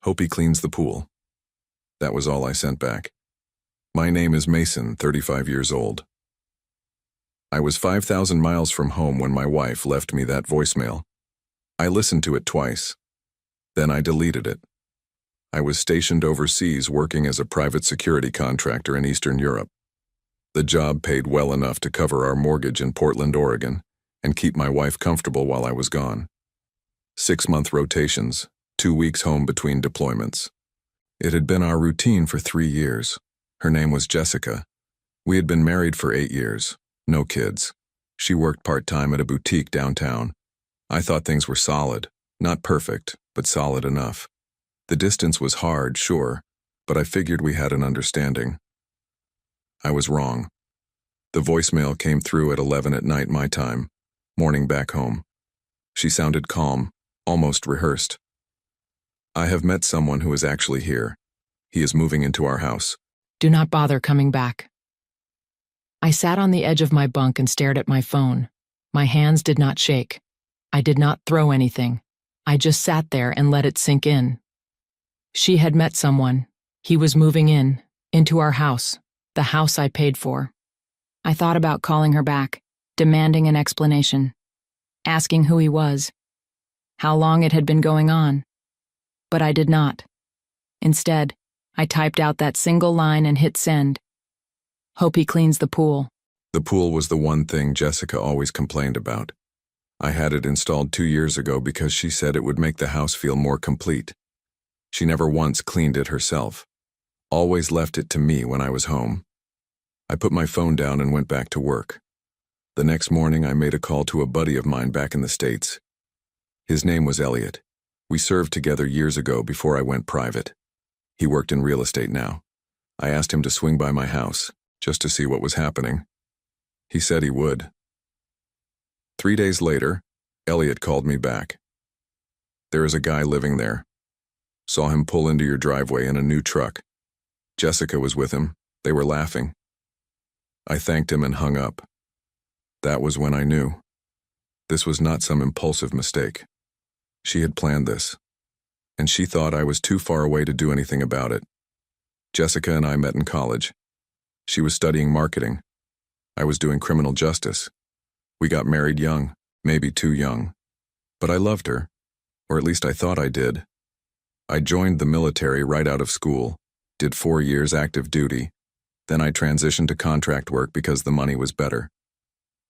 Hope he cleans the pool. That was all I sent back. My name is Mason, 35 years old. I was 5,000 miles from home when my wife left me that voicemail. I listened to it twice. Then I deleted it. I was stationed overseas working as a private security contractor in Eastern Europe. The job paid well enough to cover our mortgage in Portland, Oregon, and keep my wife comfortable while I was gone. 6-month rotations, 2 weeks home between deployments. It had been our routine for 3 years. Her name was Jessica. We had been married for 8 years, no kids. She worked part-time at a boutique downtown. I thought things were solid, not perfect, but solid enough. The distance was hard, sure, but I figured we had an understanding. I was wrong. The voicemail came through at 11 at night my time, morning back home. She sounded calm, almost rehearsed. I have met someone who is actually here. He is moving into our house. Do not bother coming back. I sat on the edge of my bunk and stared at my phone. My hands did not shake. I did not throw anything. I just sat there and let it sink in. She had met someone. He was moving into our house, the house I paid for. I thought about calling her back, demanding an explanation, asking who he was, how long it had been going on. But I did not. Instead, I typed out that single line and hit send. Hope he cleans the pool. The pool was the one thing Jessica always complained about. I had it installed 2 years ago because she said it would make the house feel more complete. She never once cleaned it herself. Always left it to me when I was home. I put my phone down and went back to work. The next morning I made a call to a buddy of mine back in the States. His name was Elliot. We served together years ago before I went private. He worked in real estate now. I asked him to swing by my house, just to see what was happening. He said he would. 3 days later, Elliot called me back. There is a guy living there. Saw him pull into your driveway in a new truck. Jessica was with him. They were laughing. I thanked him and hung up. That was when I knew. This was not some impulsive mistake. She had planned this, and she thought I was too far away to do anything about it. Jessica and I met in college. She was studying marketing. I was doing criminal justice. We got married young, maybe too young. But I loved her, or at least I thought I did. I joined the military right out of school, did 4 years active duty. Then I transitioned to contract work because the money was better.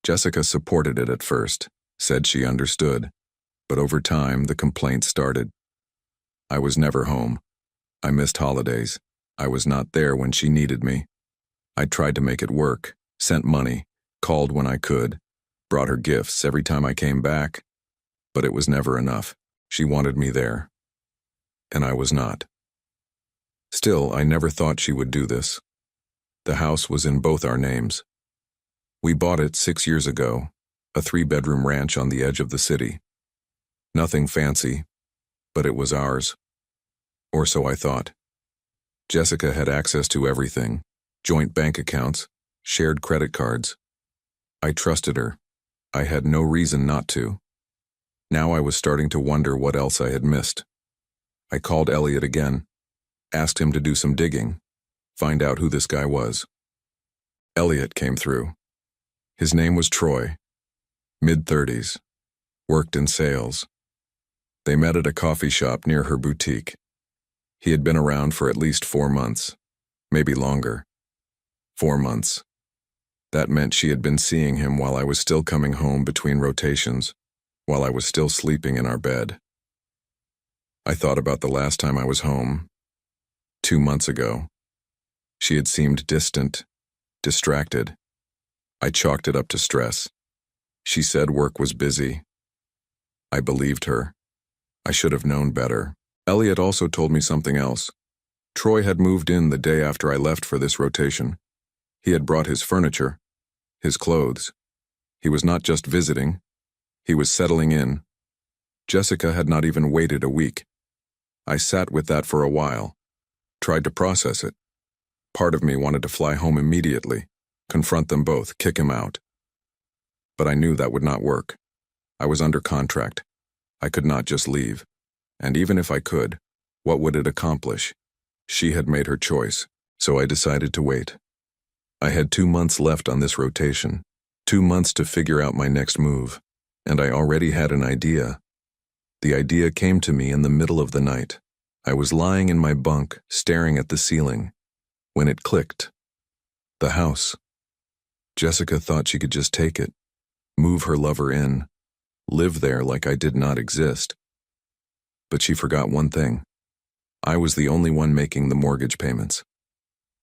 Jessica supported it at first, said she understood. But over time, the complaints started. I was never home. I missed holidays. I was not there when she needed me. I tried to make it work, sent money, called when I could, brought her gifts every time I came back. But it was never enough. She wanted me there. And I was not. Still, I never thought she would do this. The house was in both our names. We bought it 6 years ago, a 3-bedroom ranch on the edge of the city. Nothing fancy, but it was ours. Or so I thought. Jessica had access to everything, joint bank accounts, shared credit cards. I trusted her. I had no reason not to. Now I was starting to wonder what else I had missed. I called Elliot again, asked him to do some digging, find out who this guy was. Elliot came through. His name was Troy, mid-30s, worked in sales. They met at a coffee shop near her boutique. He had been around for at least 4 months, maybe longer. 4 months. That meant she had been seeing him while I was still coming home between rotations, while I was still sleeping in our bed. I thought about the last time I was home, 2 months ago. She had seemed distant, distracted. I chalked it up to stress. She said work was busy. I believed her. I should have known better. Elliot also told me something else. Troy had moved in the day after I left for this rotation. He had brought his furniture, his clothes. He was not just visiting. He was settling in. Jessica had not even waited a week. I sat with that for a while, tried to process it. Part of me wanted to fly home immediately, confront them both, kick him out. But I knew that would not work. I was under contract. I could not just leave. And even if I could, What would it accomplish? She had made her choice, so I decided to wait. I had 2 months left on this rotation, 2 months to figure out my next move, and I already had an idea. The idea came to me in the middle of the night. I was lying in my bunk, staring at the ceiling, when it clicked. The house. Jessica thought she could just take it, move her lover in, live there like I did not exist. But she forgot one thing. I was the only one making the mortgage payments.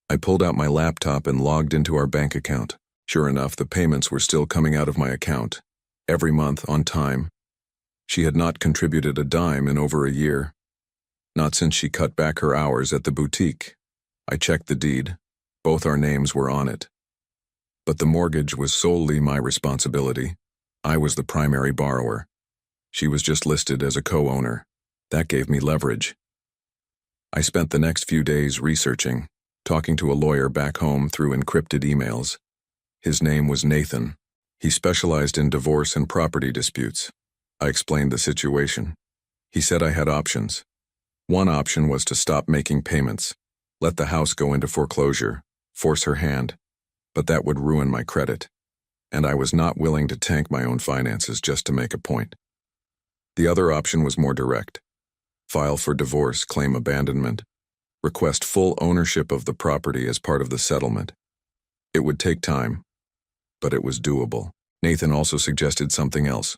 I pulled out my laptop and logged into our bank account. Sure enough, the payments were still coming out of my account, every month on time. She had not contributed a dime in over a year. Not since she cut back her hours at the boutique. I checked the deed. Both our names were on it. But the mortgage was solely my responsibility. I was the primary borrower. She was just listed as a co-owner. That gave me leverage. I spent the next few days researching, talking to a lawyer back home through encrypted emails. His name was Nathan. He specialized in divorce and property disputes. I explained the situation. He said I had options. One option was to stop making payments, let the house go into foreclosure, force her hand, but that would ruin my credit, and I was not willing to tank my own finances just to make a point. The other option was more direct. File for divorce, claim abandonment, request full ownership of the property as part of the settlement. It would take time, but it was doable. Nathan also suggested something else.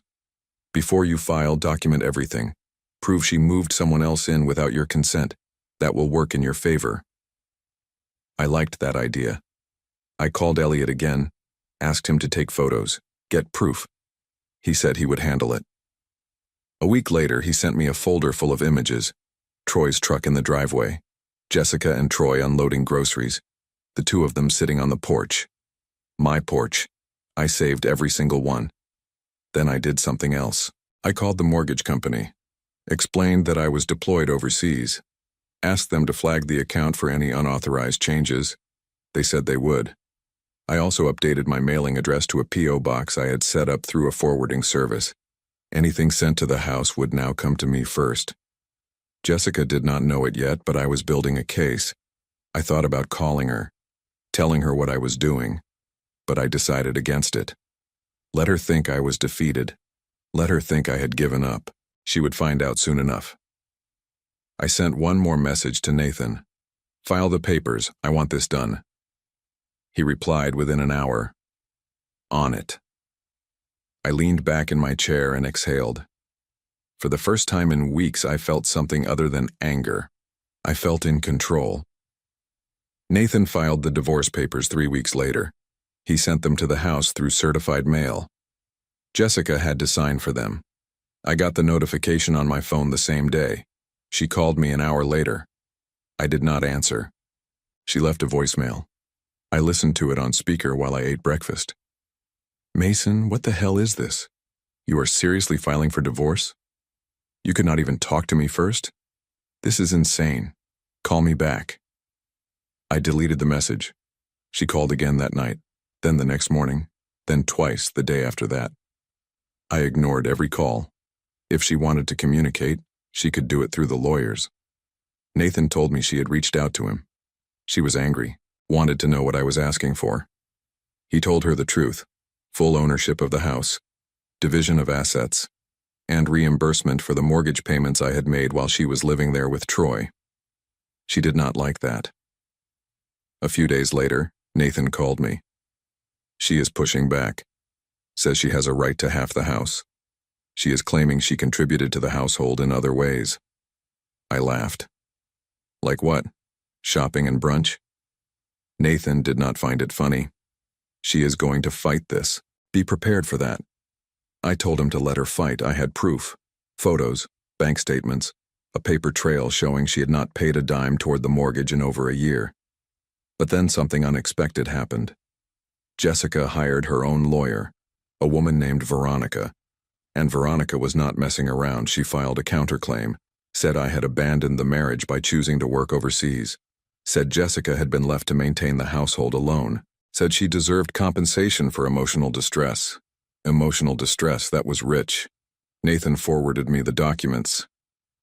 Before you file, document everything. Prove she moved someone else in without your consent. That will work in your favor. I liked that idea. I called Elliot again, asked him to take photos, get proof. He said he would handle it. A week later, he sent me a folder full of images. Troy's truck in the driveway, Jessica and Troy unloading groceries, the two of them sitting on the porch. My porch. I saved every single one. Then I did something else. I called the mortgage company, explained that I was deployed overseas, asked them to flag the account for any unauthorized changes. They said they would. I also updated my mailing address to a P.O. box I had set up through a forwarding service. Anything sent to the house would now come to me first. Jessica did not know it yet, but I was building a case. I thought about calling her, telling her what I was doing, but I decided against it. Let her think I was defeated. Let her think I had given up. She would find out soon enough. I sent one more message to Nathan. File the papers. I want this done. He replied within an hour. On it. I leaned back in my chair and exhaled. For the first time in weeks, I felt something other than anger. I felt in control. Nathan filed the divorce papers 3 weeks later. He sent them to the house through certified mail. Jessica had to sign for them. I got the notification on my phone the same day. She called me an hour later. I did not answer. She left a voicemail. I listened to it on speaker while I ate breakfast. Mason, what the hell is this? You are seriously filing for divorce? You could not even talk to me first? This is insane. Call me back. I deleted the message. She called again that night, then the next morning, then twice the day after that. I ignored every call. If she wanted to communicate, she could do it through the lawyers. Nathan told me she had reached out to him. She was angry, wanted to know what I was asking for. He told her the truth, full ownership of the house, division of assets, and reimbursement for the mortgage payments I had made while she was living there with Troy. She did not like that. A few days later, Nathan called me. She is pushing back, says she has a right to half the house. She is claiming she contributed to the household in other ways. I laughed. Like what? Shopping and brunch? Nathan did not find it funny. She is going to fight this. Be prepared for that. I told him to let her fight. I had proof. Photos, bank statements, a paper trail showing she had not paid a dime toward the mortgage in over a year. But then something unexpected happened. Jessica hired her own lawyer, a woman named Veronica. And Veronica was not messing around. She filed a counterclaim, said I had abandoned the marriage by choosing to work overseas, said Jessica had been left to maintain the household alone, said she deserved compensation for emotional distress. Emotional distress, that was rich. Nathan forwarded me the documents.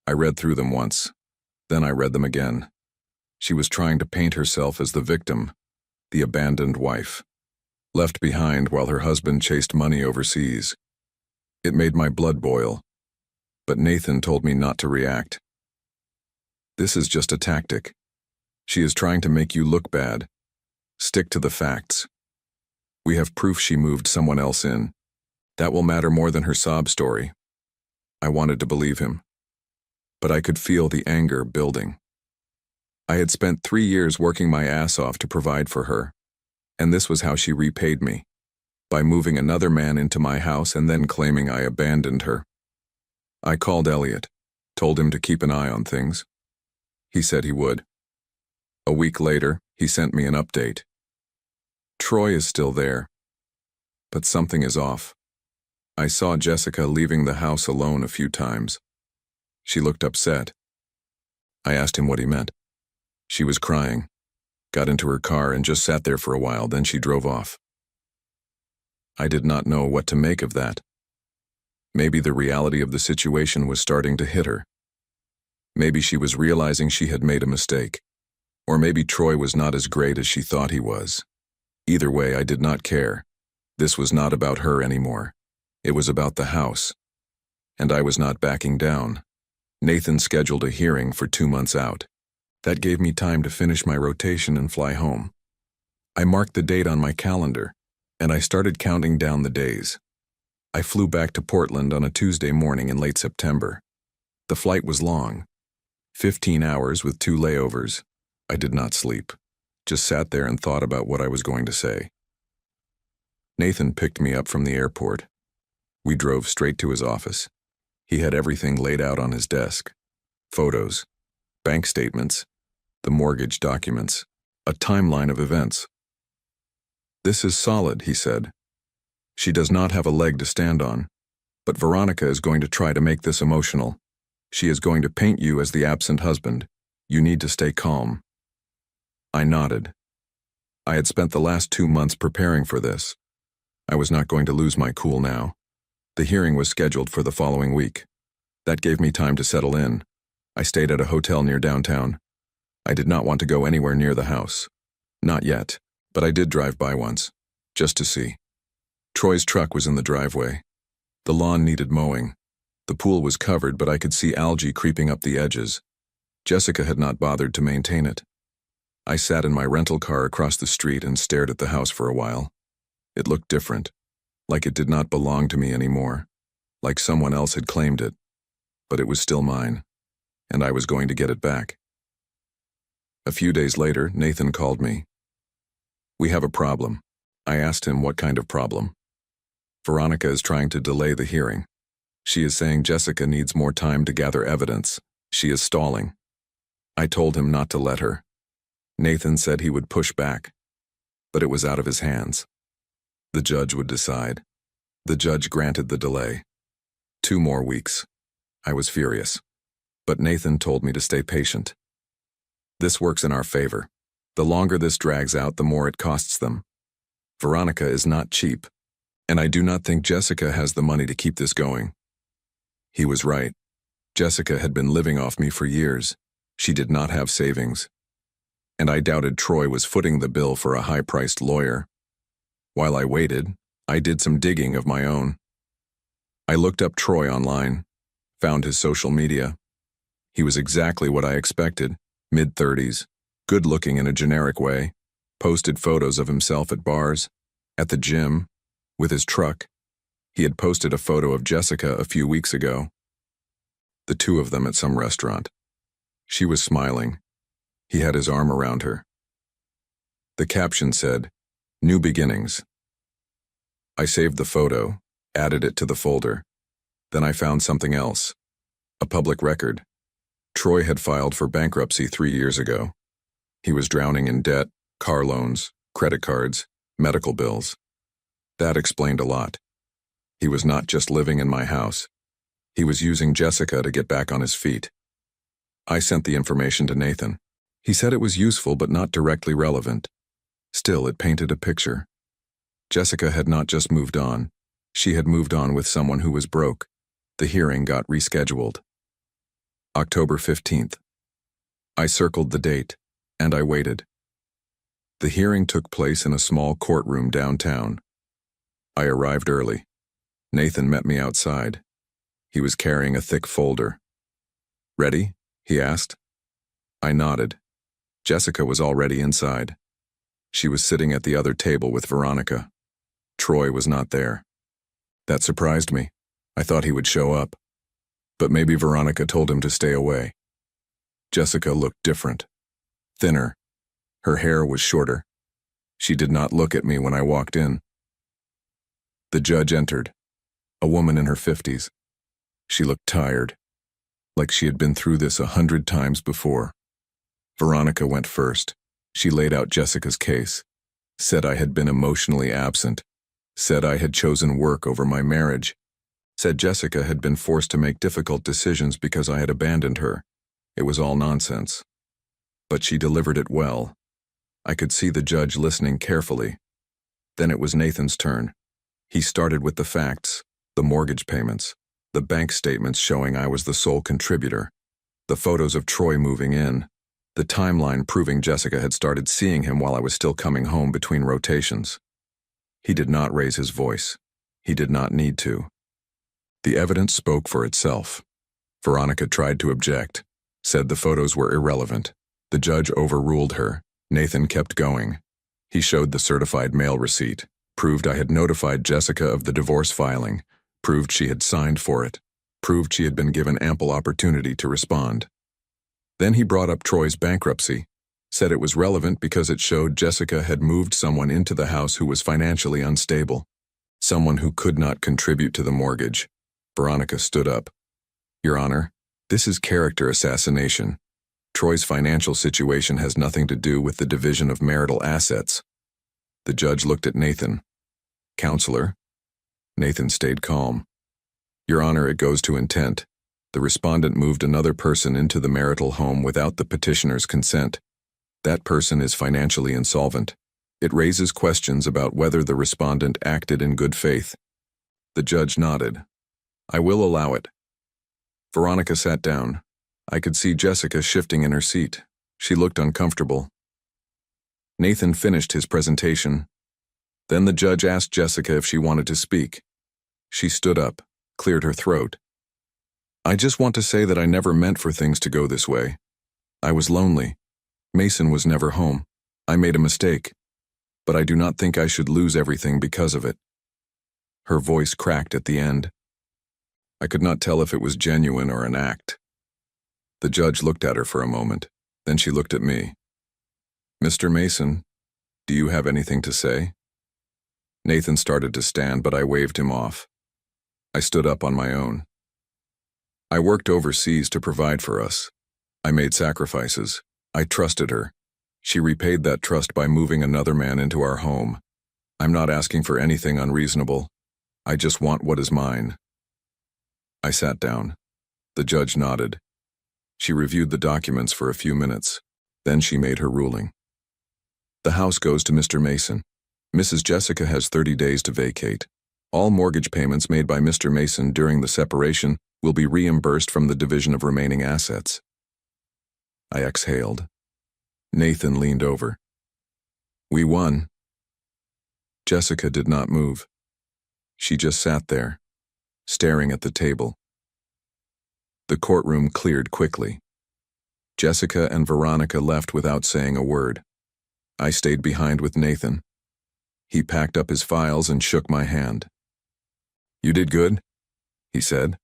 I read through them once. Then I read them again. She was trying to paint herself as the victim, the abandoned wife, left behind while her husband chased money overseas. It made my blood boil, but Nathan told me not to react. This is just a tactic. She is trying to make you look bad. Stick to the facts. We have proof she moved someone else in. That will matter more than her sob story. I wanted to believe him, but I could feel the anger building. I had spent 3 years working my ass off to provide for her, and this was how she repaid me, by moving another man into my house and then claiming I abandoned her. I called Elliot, told him to keep an eye on things. He said he would. A week later, he sent me an update. Troy is still there, but something is off. I saw Jessica leaving the house alone a few times. She looked upset. I asked him what he meant. She was crying, got into her car and just sat there for a while, then she drove off. I did not know what to make of that. Maybe the reality of the situation was starting to hit her. Maybe she was realizing she had made a mistake. Or maybe Troy was not as great as she thought he was. Either way, I did not care. This was not about her anymore. It was about the house. And I was not backing down. Nathan scheduled a hearing for 2 months out. That gave me time to finish my rotation and fly home. I marked the date on my calendar, and I started counting down the days. I flew back to Portland on a Tuesday morning in late September. The flight was long, 15 hours with 2 layovers. I did not sleep, just sat there and thought about what I was going to say. Nathan picked me up from the airport. We drove straight to his office. He had everything laid out on his desk. Photos, bank statements, the mortgage documents, a timeline of events. "This is solid," he said. "She does not have a leg to stand on, but Veronica is going to try to make this emotional. She is going to paint you as the absent husband. You need to stay calm." I nodded. I had spent the last 2 months preparing for this. I was not going to lose my cool now. The hearing was scheduled for the following week. That gave me time to settle in. I stayed at a hotel near downtown. I did not want to go anywhere near the house. Not yet, but I did drive by once, just to see. Troy's truck was in the driveway. The lawn needed mowing. The pool was covered, but I could see algae creeping up the edges. Jessica had not bothered to maintain it. I sat in my rental car across the street and stared at the house for a while. It looked different, like it did not belong to me anymore, like someone else had claimed it. But it was still mine, and I was going to get it back. A few days later, Nathan called me. "We have a problem." I asked him what kind of problem. "Veronica is trying to delay the hearing. She is saying Jessica needs more time to gather evidence. She is stalling." I told him not to let her. Nathan said he would push back, but it was out of his hands. The judge would decide. The judge granted the delay. 2 more weeks. I was furious, but Nathan told me to stay patient. This works in our favor. The longer this drags out, the more it costs them. Veronica is not cheap, and I do not think Jessica has the money to keep this going. He was right. Jessica had been living off me for years. She did not have savings. And I doubted Troy was footing the bill for a high-priced lawyer. While I waited, I did some digging of my own. I looked up Troy online, found his social media. He was exactly what I expected, mid-30s, good-looking in a generic way, posted photos of himself at bars, at the gym, with his truck. He had posted a photo of Jessica a few weeks ago. The 2 of them at some restaurant. She was smiling. He had his arm around her. The caption said, "New beginnings." I saved the photo, added it to the folder. Then I found something else. A public record. Troy had filed for bankruptcy 3 years ago. He was drowning in debt, car loans, credit cards, medical bills. That explained a lot. He was not just living in my house. He was using Jessica to get back on his feet. I sent the information to Nathan. He said it was useful but not directly relevant. Still, it painted a picture. Jessica had not just moved on. She had moved on with someone who was broke. The hearing got rescheduled. October 15th. I circled the date, and I waited. The hearing took place in a small courtroom downtown. I arrived early. Nathan met me outside. He was carrying a thick folder. "Ready?" he asked. I nodded. Jessica was already inside. She was sitting at the other table with Veronica. Troy was not there. That surprised me. I thought he would show up. But maybe Veronica told him to stay away. Jessica looked different. Thinner. Her hair was shorter. She did not look at me when I walked in. The judge entered. A woman in her 50s. She looked tired, like she had been through this 100 times before. Veronica went first. She laid out Jessica's case, said I had been emotionally absent, said I had chosen work over my marriage, said Jessica had been forced to make difficult decisions because I had abandoned her. It was all nonsense. But she delivered it well. I could see the judge listening carefully. Then it was Nathan's turn. He started with the facts, the mortgage payments, the bank statements showing I was the sole contributor, the photos of Troy moving in, the timeline proving Jessica had started seeing him while I was still coming home between rotations. He did not raise his voice. He did not need to. The evidence spoke for itself. Veronica tried to object, said the photos were irrelevant. The judge overruled her. Nathan kept going. He showed the certified mail receipt, proved I had notified Jessica of the divorce filing, proved she had signed for it, proved she had been given ample opportunity to respond. Then he brought up Troy's bankruptcy, said it was relevant because it showed Jessica had moved someone into the house who was financially unstable, someone who could not contribute to the mortgage. Veronica stood up. "Your Honor, this is character assassination. Troy's financial situation has nothing to do with the division of marital assets." The judge looked at Nathan. "Counselor?" Nathan stayed calm. "Your Honor, it goes to intent. The respondent moved another person into the marital home without the petitioner's consent. That person is financially insolvent. It raises questions about whether the respondent acted in good faith." The judge nodded. "I will allow it." Veronica sat down. I could see Jessica shifting in her seat. She looked uncomfortable. Nathan finished his presentation. Then the judge asked Jessica if she wanted to speak. She stood up, cleared her throat. "I just want to say that I never meant for things to go this way. I was lonely. Mason was never home. I made a mistake. But I do not think I should lose everything because of it." Her voice cracked at the end. I could not tell if it was genuine or an act. The judge looked at her for a moment. Then she looked at me. "Mr. Mason, do you have anything to say?" Nathan started to stand, but I waved him off. I stood up on my own. "I worked overseas to provide for us. I made sacrifices. I trusted her. She repaid that trust by moving another man into our home. I'm not asking for anything unreasonable. I just want what is mine." I sat down. The judge nodded. She reviewed the documents for a few minutes. Then she made her ruling. "The house goes to Mr. Mason. Mrs. Jessica has 30 days to vacate. All mortgage payments made by Mr. Mason during the separation will be reimbursed from the division of remaining assets." I exhaled. Nathan leaned over. "We won." Jessica did not move. She just sat there, staring at the table. The courtroom cleared quickly. Jessica and Veronica left without saying a word. I stayed behind with Nathan. He packed up his files and shook my hand. "You did good," he said.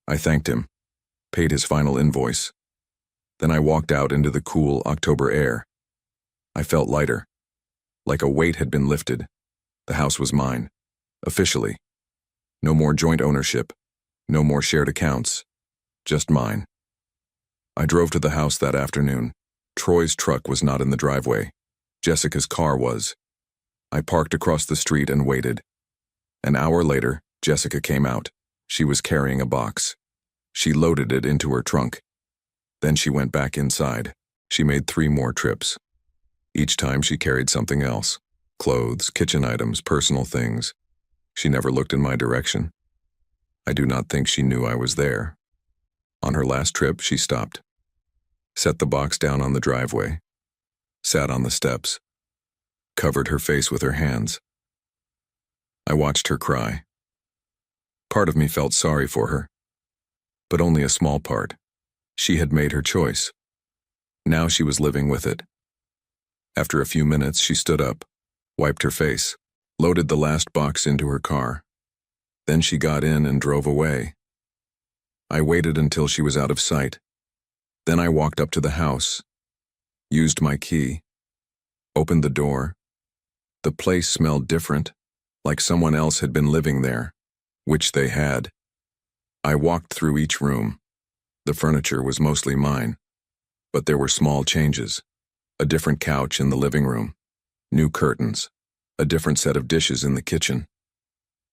I thanked him, paid his final invoice. Then I walked out into the cool October air. I felt lighter, like a weight had been lifted. The house was mine, officially. No more joint ownership, no more shared accounts, just mine. I drove to the house that afternoon. Troy's truck was not in the driveway. Jessica's car was. I parked across the street and waited. An hour later, Jessica came out. She was carrying a box. She loaded it into her trunk. Then she went back inside. She made 3 more trips. Each time she carried something else. Clothes, kitchen items, personal things. She never looked in my direction. I do not think she knew I was there. On her last trip, she stopped. set the box down on the driveway, sat on the steps, covered her face with her hands. I watched her cry. Part of me felt sorry for her, but only a small part. She had made her choice. Now she was living with it. After a few minutes, she stood up, wiped her face, loaded the last box into her car. Then she got in and drove away. I waited until she was out of sight. Then I walked up to the house, used my key, opened the door. The place smelled different, like someone else had been living there, which they had. I walked through each room. The furniture was mostly mine, but there were small changes. A different couch in the living room, new curtains, a different set of dishes in the kitchen.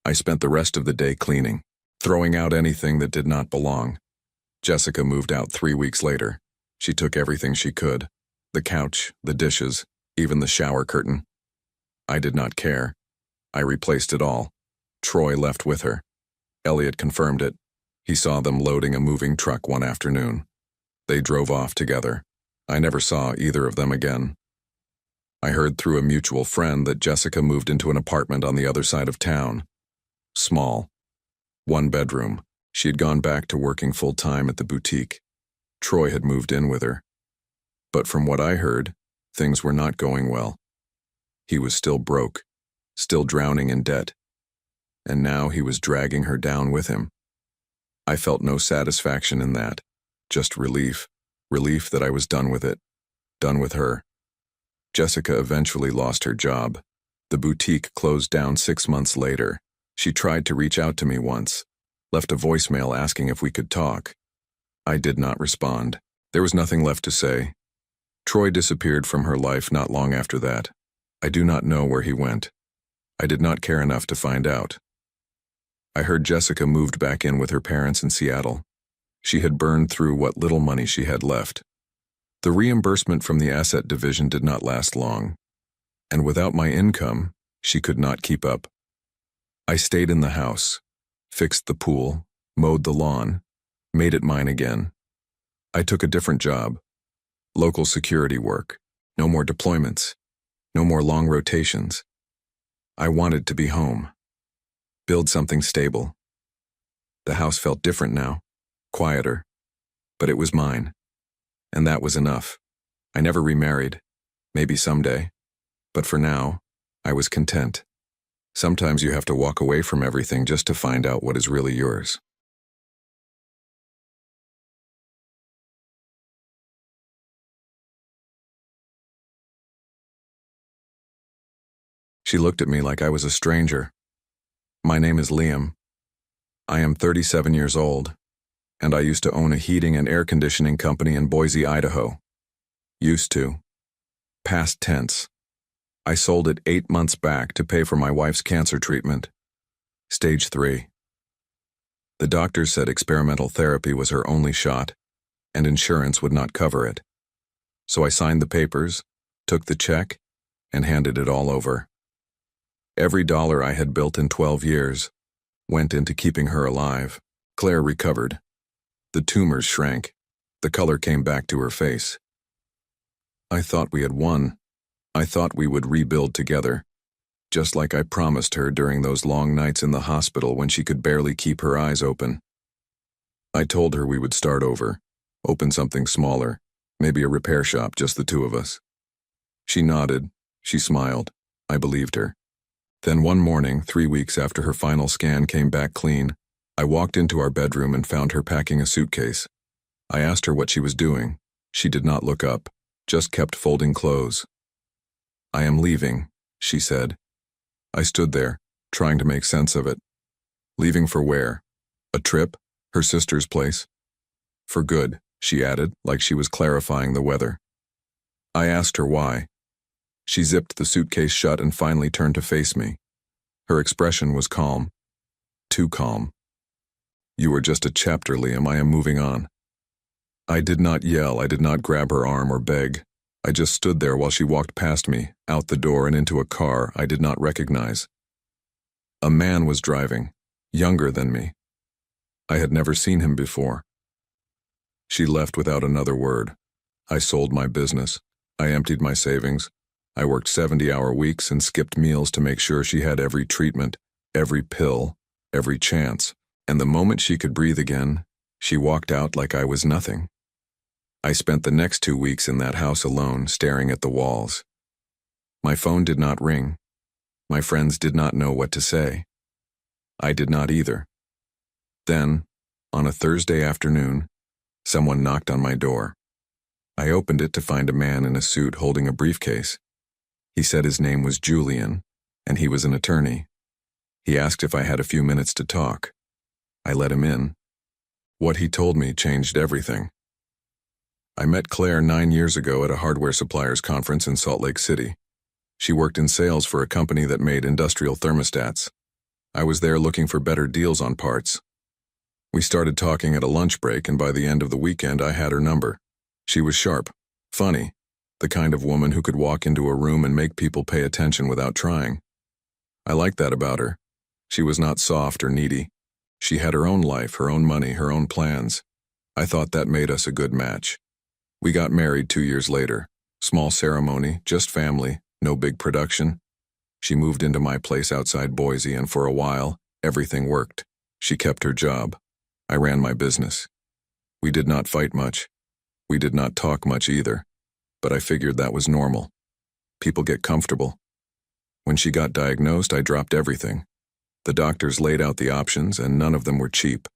I spent the rest of the day cleaning, throwing out anything that did not belong. Jessica moved out 3 weeks later. She took everything she could, the couch, the dishes, even the shower curtain. I did not care. I replaced it all. Troy left with her. Elliot confirmed it. He saw them loading a moving truck one afternoon. They drove off together. I never saw either of them again. I heard through a mutual friend that Jessica moved into an apartment on the other side of town. Small. 1 bedroom. She had gone back to working full-time at the boutique. Troy had moved in with her. But from what I heard, things were not going well. He was still broke, still drowning in debt. And now he was dragging her down with him. I felt no satisfaction in that, just relief. Relief that I was done with it, done with her. Jessica eventually lost her job. The boutique closed down 6 months later. She tried to reach out to me once, left a voicemail asking if we could talk. I did not respond. There was nothing left to say. Troy disappeared from her life not long after that. I do not know where he went. I did not care enough to find out. I heard Jessica moved back in with her parents in Seattle. She had burned through what little money she had left. The reimbursement from the asset division did not last long, and without my income, she could not keep up. I stayed in the house, fixed the pool, mowed the lawn, made it mine again. I took a different job, local security work, no more deployments, no more long rotations. I wanted to be home, build something stable. The house felt different now. Quieter, but it was mine, and that was enough. I never remarried, maybe someday, but for now, I was content. Sometimes you have to walk away from everything just to find out what is really yours. She looked at me like I was a stranger. My name is Liam. I am 37 years old. And I used to own a heating and air conditioning company in Boise, Idaho. Used to. Past tense. I sold it 8 months back to pay for my wife's cancer treatment. Stage 3. The doctors said experimental therapy was her only shot, and insurance would not cover it. So I signed the papers, took the check, and handed it all over. Every dollar I had built in 12 years went into keeping her alive. Claire recovered. The tumors shrank. The color came back to her face. I thought we had won. I thought we would rebuild together, just like I promised her during those long nights in the hospital when she could barely keep her eyes open. I told her we would start over, open something smaller, maybe a repair shop, just the two of us. She nodded. She smiled. I believed her. Then one morning, 3 weeks after her final scan came back clean, I walked into our bedroom and found her packing a suitcase. I asked her what she was doing. She did not look up, just kept folding clothes. I am leaving, she said. I stood there, trying to make sense of it. Leaving for where? A trip? Her sister's place? For good, she added, like she was clarifying the weather. I asked her why. She zipped the suitcase shut and finally turned to face me. Her expression was calm. Too calm. You are just a chapter, Liam. I am moving on. I did not yell. I did not grab her arm or beg. I just stood there while she walked past me, out the door and into a car I did not recognize. A man was driving, younger than me. I had never seen him before. She left without another word. I sold my business. I emptied my savings. I worked 70-hour weeks and skipped meals to make sure she had every treatment, every pill, every chance. And the moment she could breathe again, she walked out like I was nothing. I spent the next 2 weeks in that house alone, staring at the walls. My phone did not ring. My friends did not know what to say. I did not either. Then, on a Thursday afternoon, someone knocked on my door. I opened it to find a man in a suit holding a briefcase. He said his name was Julian, and he was an attorney. He asked if I had a few minutes to talk. I let him in. What he told me changed everything. I met Claire 9 years ago at a hardware suppliers conference in Salt Lake City. She worked in sales for a company that made industrial thermostats. I was there looking for better deals on parts. We started talking at a lunch break, and by the end of the weekend I had her number. She was sharp, funny, the kind of woman who could walk into a room and make people pay attention without trying. I liked that about her. She was not soft or needy. She had her own life, her own money, her own plans. I thought that made us a good match. We got married 2 years later. Small ceremony, just family, no big production. She moved into my place outside Boise, and for a while, everything worked. She kept her job. I ran my business. We did not fight much. We did not talk much either, but I figured that was normal. People get comfortable. When she got diagnosed, I dropped everything. The doctors laid out the options, and none of them were cheap.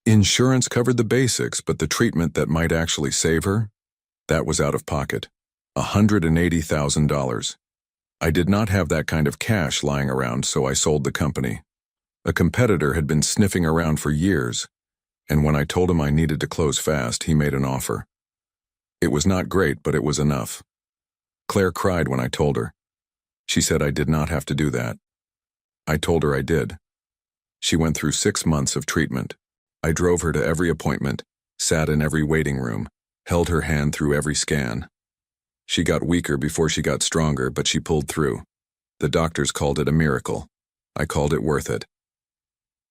Insurance covered the basics, but the treatment that might actually save her, that was out of pocket. $180,000. I did not have that kind of cash lying around, so I sold the company. A competitor had been sniffing around for years, and when I told him I needed to close fast, he made an offer. It was not great, but it was enough. Claire cried when I told her. She said I did not have to do that. I told her I did. She went through 6 months of treatment. I drove her to every appointment, sat in every waiting room, held her hand through every scan. She got weaker before she got stronger, but she pulled through. The doctors called it a miracle. I called it worth it.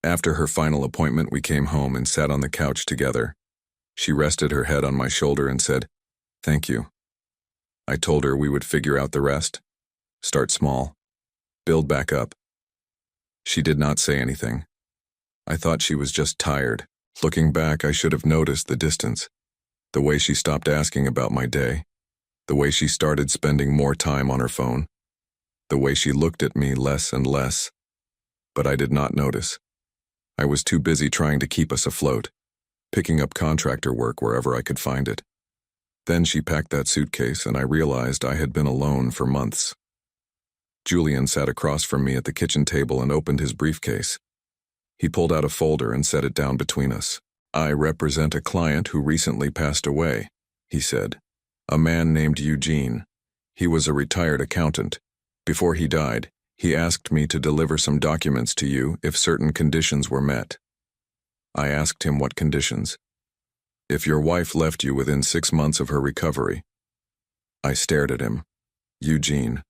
After her final appointment, we came home and sat on the couch together. She rested her head on my shoulder and said, "Thank you." I told her we would figure out the rest. Start small. Build back up. She did not say anything. I thought she was just tired. Looking back, I should have noticed the distance. The way she stopped asking about my day. The way she started spending more time on her phone. The way she looked at me less and less. But I did not notice. I was too busy trying to keep us afloat, picking up contractor work wherever I could find it. Then she packed that suitcase, and I realized I had been alone for months. Julian sat across from me at the kitchen table and opened his briefcase. He pulled out a folder and set it down between us. "I represent a client who recently passed away," he said. "A man named Eugene. He was a retired accountant. Before he died, he asked me to deliver some documents to you if certain conditions were met." I asked him what conditions. "If your wife left you within 6 months of her recovery." I stared at him. Eugene.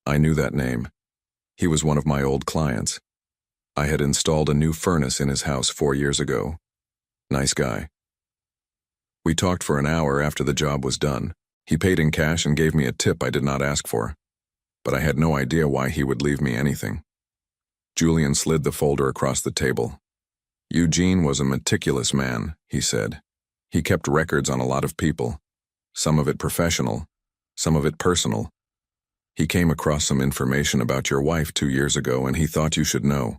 I knew that name. He was one of my old clients. I had installed a new furnace in his house 4 years ago. Nice guy. We talked for an hour after the job was done. He paid in cash and gave me a tip I did not ask for, but I had no idea why he would leave me anything. Julian slid the folder across the table. "Eugene was a meticulous man," he said. "He kept records on a lot of people, some of it professional, some of it personal. He came across some information about your wife 2 years ago, and he thought you should know.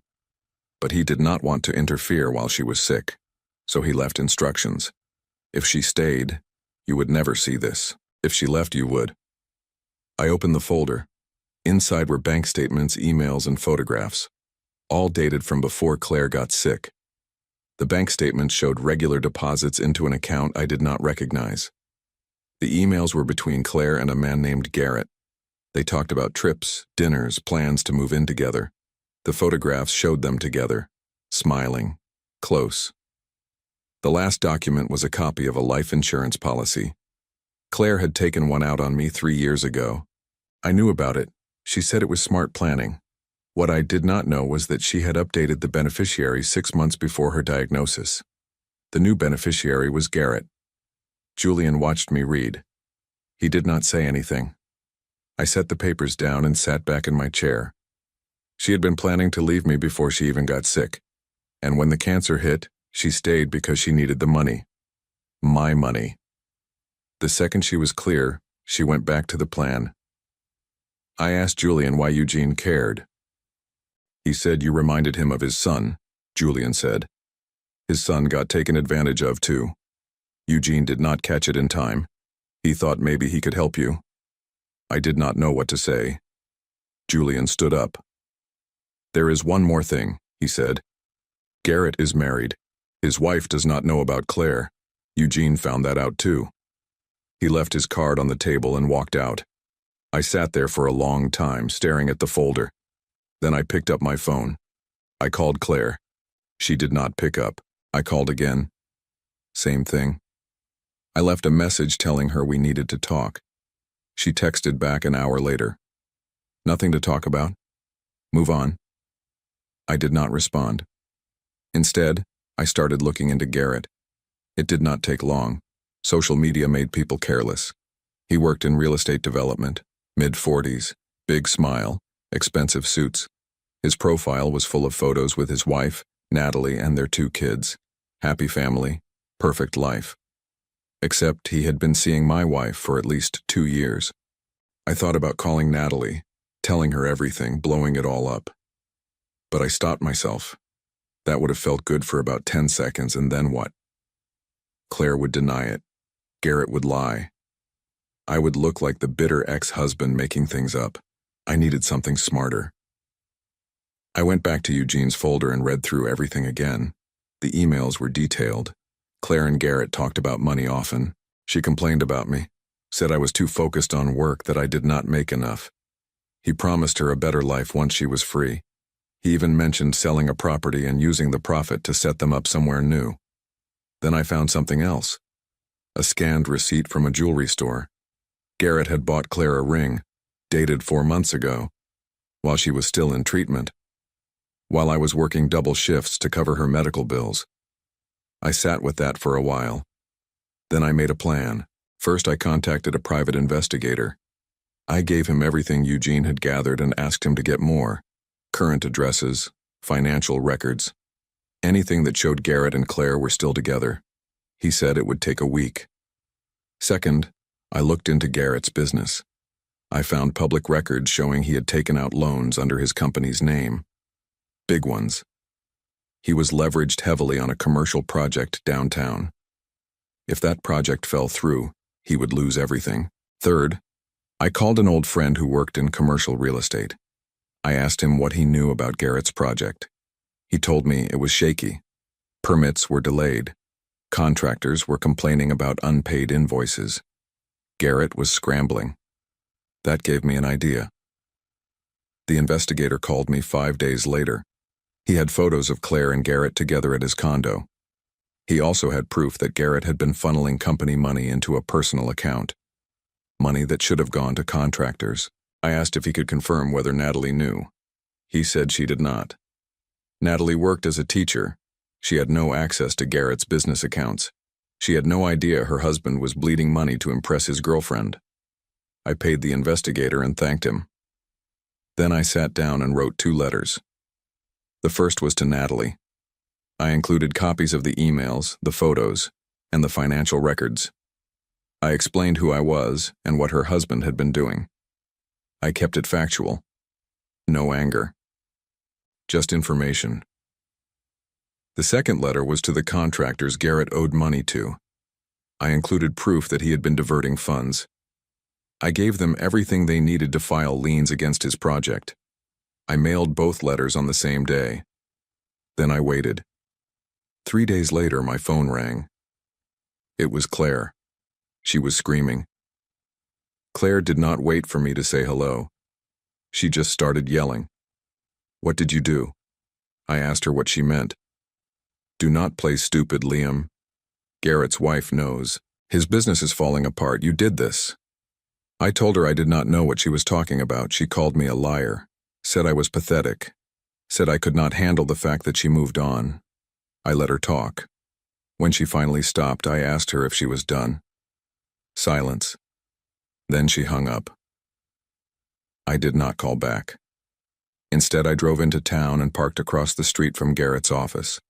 But he did not want to interfere while she was sick, so he left instructions. If she stayed, you would never see this. If she left, you would." I opened the folder. Inside were bank statements, emails, and photographs, all dated from before Claire got sick. The bank statements showed regular deposits into an account I did not recognize. The emails were between Claire and a man named Garrett. They talked about trips, dinners, plans to move in together. The photographs showed them together, smiling, close. The last document was a copy of a life insurance policy. Claire had taken one out on me 3 years ago. I knew about it. She said it was smart planning. What I did not know was that she had updated the beneficiary 6 months before her diagnosis. The new beneficiary was Garrett. Julian watched me read. He did not say anything. I set the papers down and sat back in my chair. She had been planning to leave me before she even got sick. And when the cancer hit, she stayed because she needed the money. My money. The second she was clear, she went back to the plan. I asked Julian why Eugene cared. He said you reminded him of his son, Julian said. His son got taken advantage of too. Eugene did not catch it in time. He thought maybe he could help you. I did not know what to say. Julian stood up. There is one more thing, he said. Garrett is married. His wife does not know about Claire. Eugene found that out too. He left his card on the table and walked out. I sat there for a long time, staring at the folder. Then I picked up my phone. I called Claire. She did not pick up. I called again. Same thing. I left a message telling her we needed to talk. She texted back an hour later. Nothing to talk about? Move on. I did not respond. Instead, I started looking into Garrett. It did not take long. Social media made people careless. He worked in real estate development, mid-40s, big smile, expensive suits. His profile was full of photos with his wife, Natalie, and their 2 kids. Happy family, perfect life. Except he had been seeing my wife for at least 2 years. I thought about calling Natalie, telling her everything, blowing it all up. But I stopped myself. That would have felt good for about 10 seconds, and then what? Claire would deny it. Garrett would lie. I would look like the bitter ex-husband making things up. I needed something smarter. I went back to Eugene's folder and read through everything again. The emails were detailed. Claire and Garrett talked about money often. She complained about me, said I was too focused on work, that I did not make enough. He promised her a better life once she was free. He even mentioned selling a property and using the profit to set them up somewhere new. Then I found something else. A scanned receipt from a jewelry store. Garrett had bought Claire a ring, dated 4 months ago, while she was still in treatment, while I was working double shifts to cover her medical bills. I sat with that for a while. Then I made a plan. First, I contacted a private investigator. I gave him everything Eugene had gathered and asked him to get more. Current addresses, financial records, anything that showed Garrett and Claire were still together. He said it would take a week. Second, I looked into Garrett's business. I found public records showing he had taken out loans under his company's name. Big ones. He was leveraged heavily on a commercial project downtown. If that project fell through, he would lose everything. Third, I called an old friend who worked in commercial real estate. I asked him what he knew about Garrett's project. He told me it was shaky. Permits were delayed. Contractors were complaining about unpaid invoices. Garrett was scrambling. That gave me an idea. The investigator called me 5 days later. He had photos of Claire and Garrett together at his condo. He also had proof that Garrett had been funneling company money into a personal account. Money that should have gone to contractors. I asked if he could confirm whether Natalie knew. He said she did not. Natalie worked as a teacher. She had no access to Garrett's business accounts. She had no idea her husband was bleeding money to impress his girlfriend. I paid the investigator and thanked him. Then I sat down and wrote 2 letters. The first was to Natalie. I included copies of the emails, the photos, and the financial records. I explained who I was and what her husband had been doing. I kept it factual. No anger. Just information. The second letter was to the contractors Garrett owed money to. I included proof that he had been diverting funds. I gave them everything they needed to file liens against his project. I mailed both letters on the same day. Then I waited. 3 days later, my phone rang. It was Claire. She was screaming. Claire did not wait for me to say hello. She just started yelling. What did you do? I asked her what she meant. Do not play stupid, Liam. Garrett's wife knows. His business is falling apart. You did this. I told her I did not know what she was talking about. She called me a liar, said I was pathetic, said I could not handle the fact that she moved on. I let her talk. When she finally stopped, I asked her if she was done. Silence. Then she hung up. I did not call back. Instead, I drove into town and parked across the street from Garrett's office.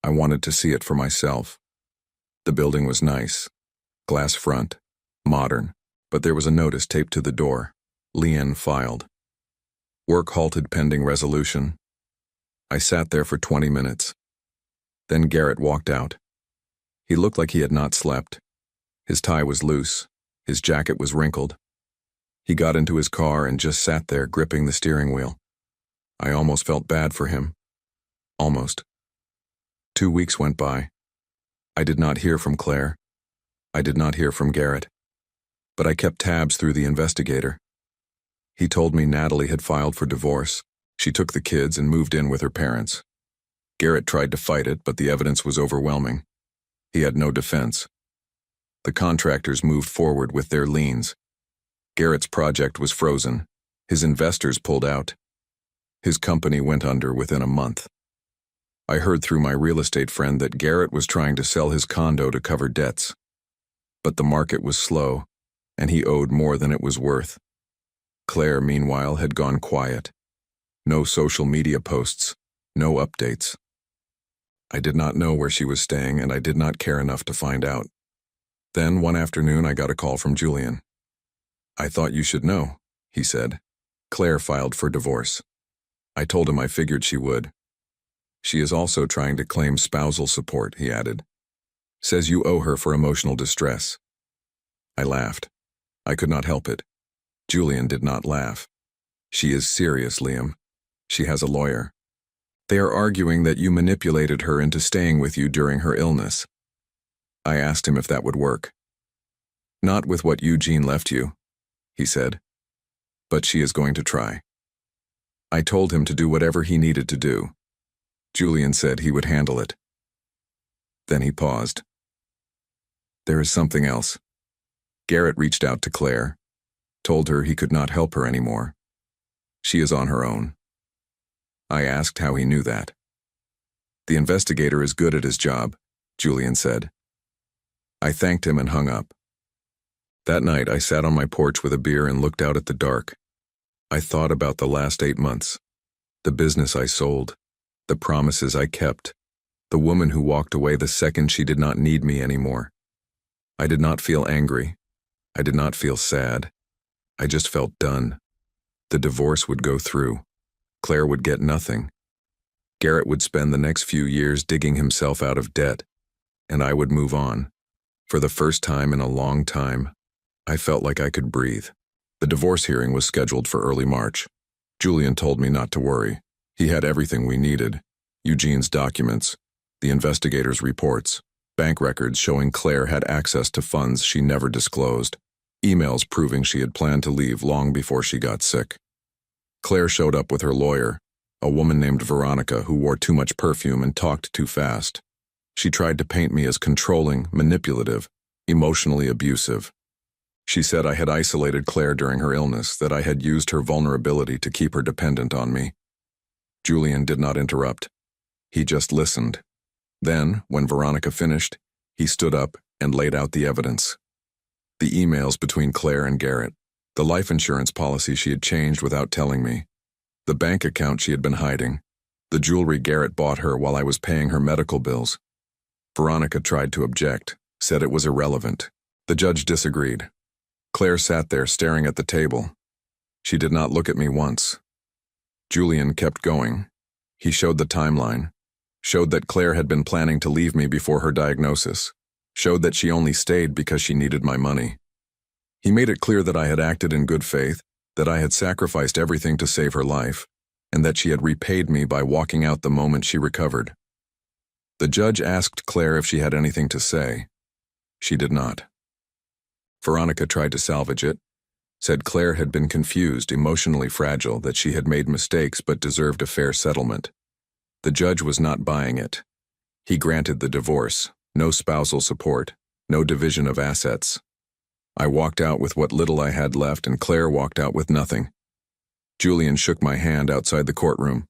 I wanted to see it for myself. The building was nice. Glass front. Modern. But there was a notice taped to the door. Leanne filed. Work halted pending resolution. I sat there for 20 minutes. Then Garrett walked out. He looked like he had not slept. His tie was loose. His jacket was wrinkled. He got into his car and just sat there gripping the steering wheel. I almost felt bad for him. Almost. 2 weeks went by. I did not hear from Claire. I did not hear from Garrett. But I kept tabs through the investigator. He told me Natalie had filed for divorce. She took the kids and moved in with her parents. Garrett tried to fight it, but the evidence was overwhelming. He had no defense. The contractors moved forward with their liens. Garrett's project was frozen. His investors pulled out. His company went under within a month. I heard through my real estate friend that Garrett was trying to sell his condo to cover debts. But the market was slow, and he owed more than it was worth. Claire, meanwhile, had gone quiet. No social media posts, no updates. I did not know where she was staying, and I did not care enough to find out. Then, one afternoon, I got a call from Julian. "I thought you should know," he said. "Claire filed for divorce." I told him I figured she would. "She is also trying to claim spousal support," he added. "Says you owe her for emotional distress." I laughed. I could not help it. Julian did not laugh. "She is serious, Liam. She has a lawyer. They are arguing that you manipulated her into staying with you during her illness." I asked him if that would work. "Not with what Eugene left you," he said. "But she is going to try." I told him to do whatever he needed to do. Julian said he would handle it. Then he paused. "There is something else." Garrett reached out to Claire, told her he could not help her anymore. She is on her own. I asked how he knew that. "The investigator is good at his job," Julian said. I thanked him and hung up. That night, I sat on my porch with a beer and looked out at the dark. I thought about the last 8 months, the business I sold, the promises I kept, the woman who walked away the second she did not need me anymore. I did not feel angry. I did not feel sad. I just felt done. The divorce would go through. Claire would get nothing. Garrett would spend the next few years digging himself out of debt, and I would move on. For the first time in a long time, I felt like I could breathe. The divorce hearing was scheduled for early March. Julian told me not to worry. He had everything we needed: Eugene's documents, the investigator's reports, bank records showing Claire had access to funds she never disclosed, emails proving she had planned to leave long before she got sick. Claire showed up with her lawyer, a woman named Veronica who wore too much perfume and talked too fast. She tried to paint me as controlling, manipulative, emotionally abusive. She said I had isolated Claire during her illness, that I had used her vulnerability to keep her dependent on me. Julian did not interrupt. He just listened. Then, when Veronica finished, he stood up and laid out the evidence. The emails between Claire and Garrett, the life insurance policy she had changed without telling me, the bank account she had been hiding, the jewelry Garrett bought her while I was paying her medical bills. Veronica tried to object, said it was irrelevant. The judge disagreed. Claire sat there staring at the table. She did not look at me once. Julian kept going. He showed the timeline, showed that Claire had been planning to leave me before her diagnosis, showed that she only stayed because she needed my money. He made it clear that I had acted in good faith, that I had sacrificed everything to save her life, and that she had repaid me by walking out the moment she recovered. The judge asked Claire if she had anything to say. She did not. Veronica tried to salvage it, said Claire had been confused, emotionally fragile, that she had made mistakes but deserved a fair settlement. The judge was not buying it. He granted the divorce, no spousal support, no division of assets. I walked out with what little I had left, and Claire walked out with nothing. Julian shook my hand outside the courtroom.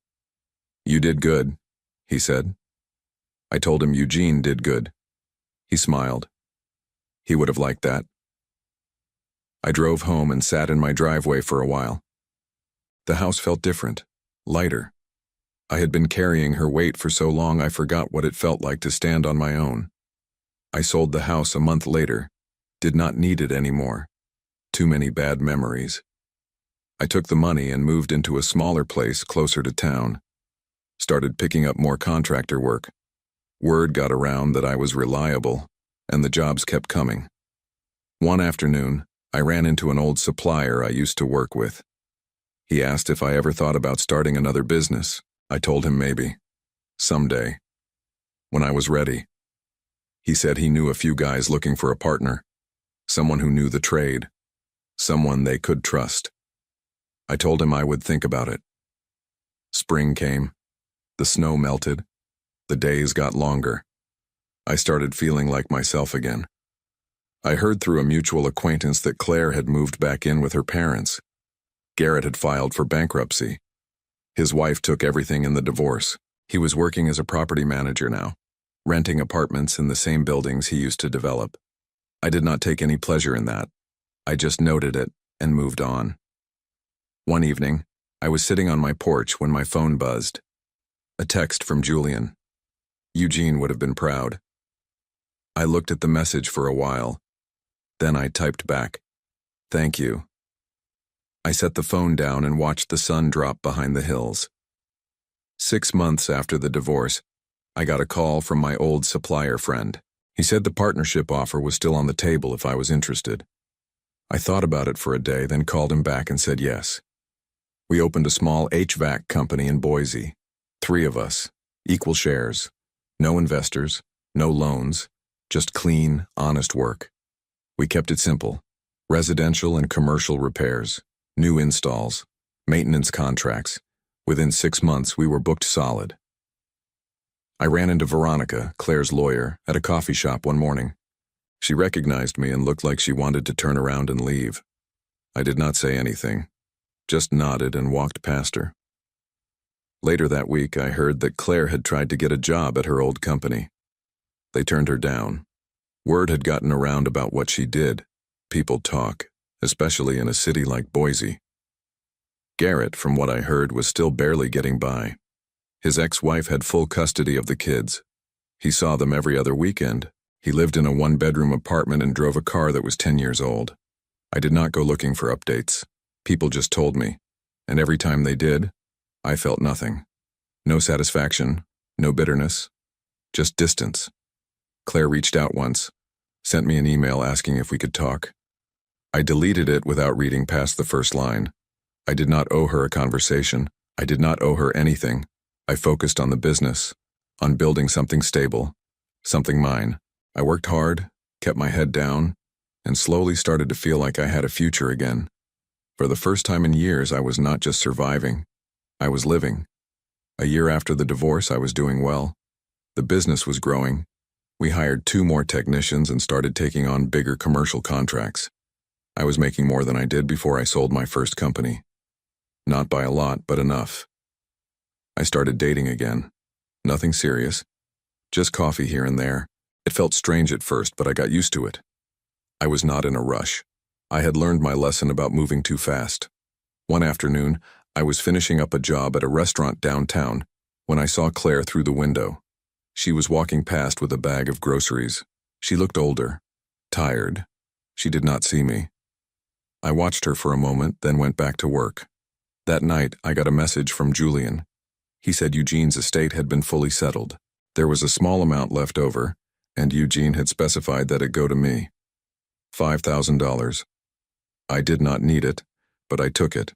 "You did good," he said. I told him Eugene did good. He smiled. He would have liked that. I drove home and sat in my driveway for a while. The house felt different, lighter. I had been carrying her weight for so long I forgot what it felt like to stand on my own. I sold the house a month later, did not need it anymore. Too many bad memories. I took the money and moved into a smaller place closer to town. Started picking up more contractor work. Word got around that I was reliable, and the jobs kept coming. One afternoon, I ran into an old supplier I used to work with. He asked if I ever thought about starting another business. I told him maybe. Someday. When I was ready. He said he knew a few guys looking for a partner. Someone who knew the trade. Someone they could trust. I told him I would think about it. Spring came. The snow melted. The days got longer. I started feeling like myself again. I heard through a mutual acquaintance that Claire had moved back in with her parents. Garrett had filed for bankruptcy. His wife took everything in the divorce. He was working as a property manager now, renting apartments in the same buildings he used to develop. I did not take any pleasure in that. I just noted it and moved on. One evening, I was sitting on my porch when my phone buzzed. A text from Julian. Eugene would have been proud. I looked at the message for a while. Then I typed back, "Thank you." I set the phone down and watched the sun drop behind the hills. 6 months after the divorce, I got a call from my old supplier friend. He said the partnership offer was still on the table if I was interested. I thought about it for a day, then called him back and said yes. We opened a small HVAC company in Boise. 3 of us, equal shares, no investors, no loans, just clean, honest work. We kept it simple: residential and commercial repairs, new installs, maintenance contracts. Within 6 months, we were booked solid. I ran into Veronica, Claire's lawyer, at a coffee shop one morning. She recognized me and looked like she wanted to turn around and leave. I did not say anything, just nodded and walked past her. Later that week, I heard that Claire had tried to get a job at her old company. They turned her down. Word had gotten around about what she did. People talk, especially in a city like Boise. Garrett, from what I heard, was still barely getting by. His ex-wife had full custody of the kids. He saw them every other weekend. He lived in a 1-bedroom apartment and drove a car that was 10 years old. I did not go looking for updates. People just told me, and every time they did, I felt nothing. No satisfaction, no bitterness, just distance. Claire reached out once, sent me an email asking if we could talk. I deleted it without reading past the first line. I did not owe her a conversation. I did not owe her anything. I focused on the business, on building something stable, something mine. I worked hard, kept my head down, and slowly started to feel like I had a future again. For the first time in years, I was not just surviving. I was living. A year after the divorce, I was doing well. The business was growing. We hired 2 more technicians and started taking on bigger commercial contracts. I was making more than I did before I sold my first company. Not by a lot, but enough. I started dating again. Nothing serious. Just coffee here and there. It felt strange at first, but I got used to it. I was not in a rush. I had learned my lesson about moving too fast. One afternoon, I was finishing up a job at a restaurant downtown when I saw Claire through the window. She was walking past with a bag of groceries. She looked older, tired. She did not see me. I watched her for a moment, then went back to work. That night, I got a message from Julian. He said Eugene's estate had been fully settled. There was a small amount left over, and Eugene had specified that it go to me. $5,000. I did not need it, but I took it.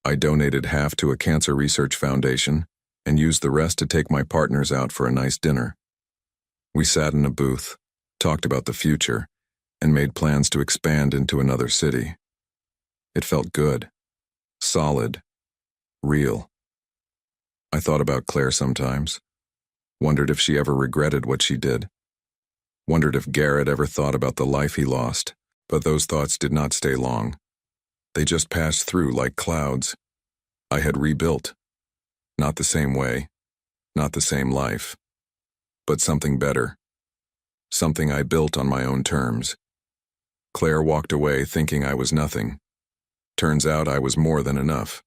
I donated half to a cancer research foundation and used the rest to take my partners out for a nice dinner. We sat in a booth, talked about the future, and made plans to expand into another city. It felt good, solid, real. I thought about Claire sometimes, wondered if she ever regretted what she did, wondered if Garrett ever thought about the life he lost, but those thoughts did not stay long. They just passed through like clouds. I had rebuilt. Not the same way, not the same life, but something better. Something I built on my own terms. Claire walked away thinking I was nothing. Turns out I was more than enough.